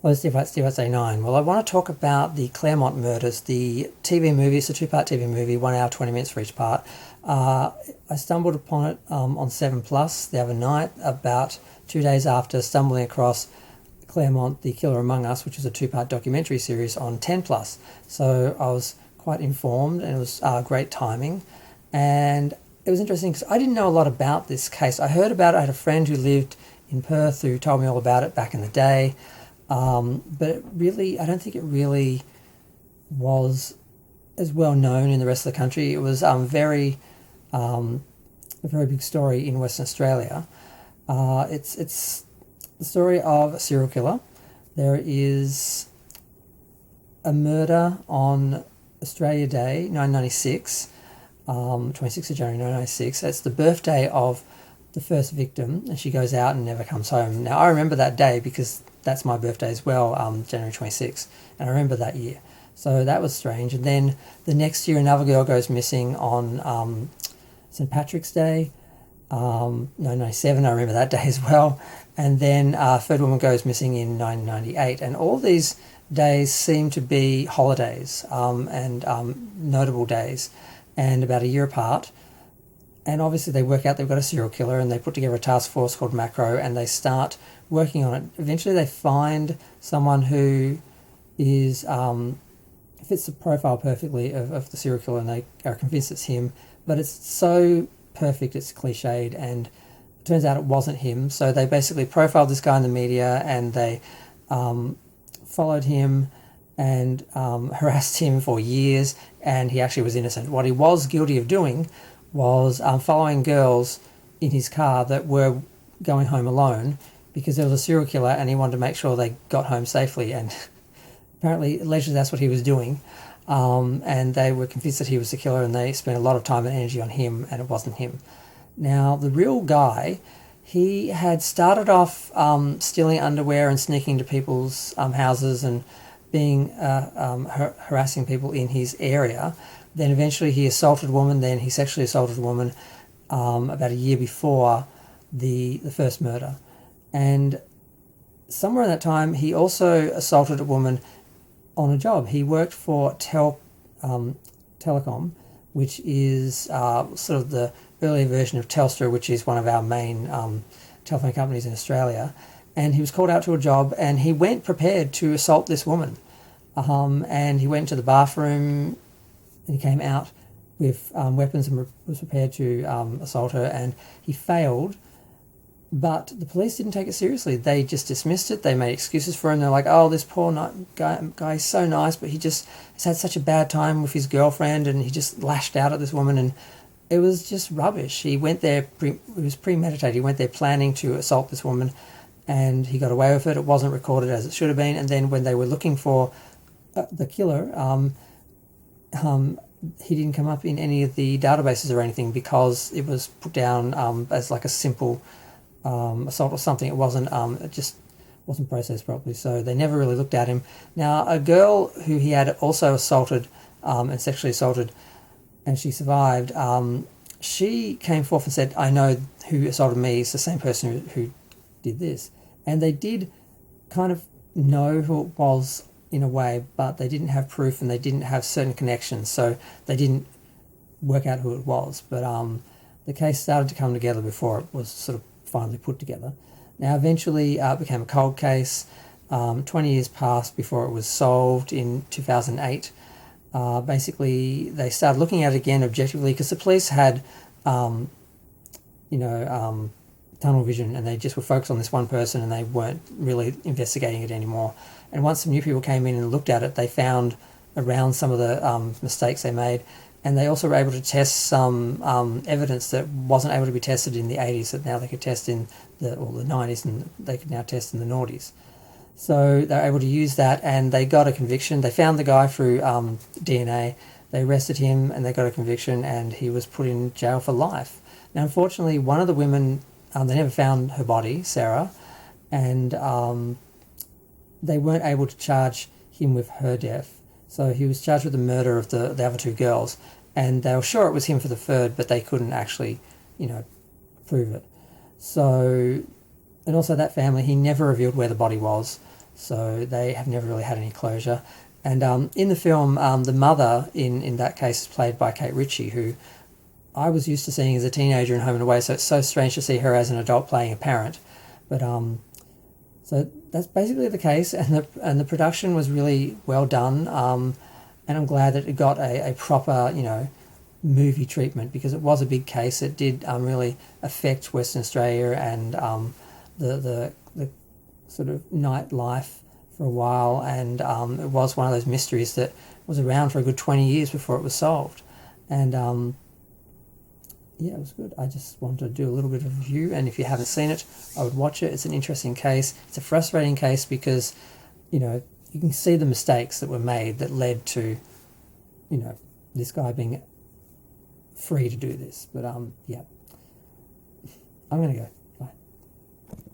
Well, Steve Steve 9. Well, I want to talk about the Clairmont murders, the TV movie. It's a two-part TV movie, 1 hour, 20 minutes for each part. Uh, I stumbled upon it on 7 Plus the other night, about 2 days after stumbling across Clairmont, The Killer Among Us, which is a two-part documentary series on 10 Plus. So I was quite informed, and it was great timing. And it was interesting because I didn't know a lot about this case. I heard about it. I had a friend who lived in Perth who told me all about it back in the day. But it really, I don't think it really was as well known in the rest of the country. It was a very big story in Western Australia. It's the story of a serial killer. There is a murder on Australia Day, 1996, 26th of January 1996. It's the birthday of the first victim, and she goes out and never comes home. Now, I remember that day because that's my birthday as well, January 26th, and I remember that year. So that was strange. And then the next year, another girl goes missing on St. Patrick's Day, 1997. I remember that day as well. And then a third woman goes missing in 1998. And all these days seem to be holidays and notable days, and about a year apart. And obviously they work out they've got a serial killer, and they put together a task force called Macro, and they start working on it. Eventually they find someone who is fits the profile perfectly of the serial killer, and they are convinced it's him. But it's so perfect, it's cliched, and it turns out it wasn't him. So they basically profiled this guy in the media, and they followed him and harassed him for years, and he actually was innocent. What he was guilty of doing was following girls in his car that were going home alone, because there was a serial killer and he wanted to make sure they got home safely, and apparently allegedly that's what he was doing. And they were convinced that he was the killer, and they spent a lot of time and energy on him, and it wasn't him. Now, the real guy, he had started off stealing underwear and sneaking into people's houses and being harassing people in his area. Then eventually he assaulted a woman. Then he sexually assaulted a woman about a year before the first murder. And somewhere in that time, he also assaulted a woman on a job. He worked for Telecom, which is sort of the earlier version of Telstra, which is one of our main telephone companies in Australia. And he was called out to a job, and he went prepared to assault this woman. And he went to the bathroom, and he came out with weapons and was prepared to assault her, and he failed. But the police didn't take it seriously. They just dismissed it. They made excuses for him. They're like, oh, this poor guy is so nice, but he just has had such a bad time with his girlfriend, and he just lashed out at this woman, and it was just rubbish. He went there, it was premeditated. He went there planning to assault this woman, and he got away with it. It wasn't recorded as it should have been. And then when they were looking for the killer, he didn't come up in any of the databases or anything, because it was put down as like a simple assault or something. It wasn't. It just wasn't processed properly, so they never really looked at him. Now, a girl who he had also assaulted and sexually assaulted, and she survived. She came forth and said, "I know who assaulted me. It's the same person who did this." And they did kind of know who it was in a way, but they didn't have proof, and they didn't have certain connections, so they didn't work out who it was. But the case started to come together before it was sort of finally put together. Now, eventually it became a cold case. 20 years passed before it was solved in 2008. Basically, they started looking at it again objectively, because the police had, tunnel vision, and they just were focused on this one person, and they weren't really investigating it anymore. And once some new people came in and looked at it, they found around some of the mistakes they made, and they also were able to test some evidence that wasn't able to be tested in the 80s, that now they could test in the 90s, and they could now test in the noughties. So they were able to use that, and they got a conviction. They found the guy through DNA. They arrested him, and they got a conviction, and he was put in jail for life. Now, unfortunately, one of the women, they never found her body, Sarah, and they weren't able to charge him with her death. So he was charged with the murder of the other two girls, and they were sure it was him for the third, but they couldn't actually, prove it. So, and also that family, he never revealed where the body was. so they have never really had any closure. And in the film, the mother in that case is played by Kate Ritchie, who I was used to seeing as a teenager in Home and Away, so it's so strange to see her as an adult playing a parent. But so that's basically the case, and the production was really well done, and I'm glad that it got a proper, movie treatment, because it was a big case. It did really affect Western Australia and the sort of nightlife for a while, and it was one of those mysteries that was around for a good 20 years before it was solved. And yeah, it was good. I just wanted to do a little bit of a review, and if you haven't seen it, I would watch it. It's an interesting case. It's a frustrating case because, you can see the mistakes that were made that led to, this guy being free to do this. But yeah, I'm going to go.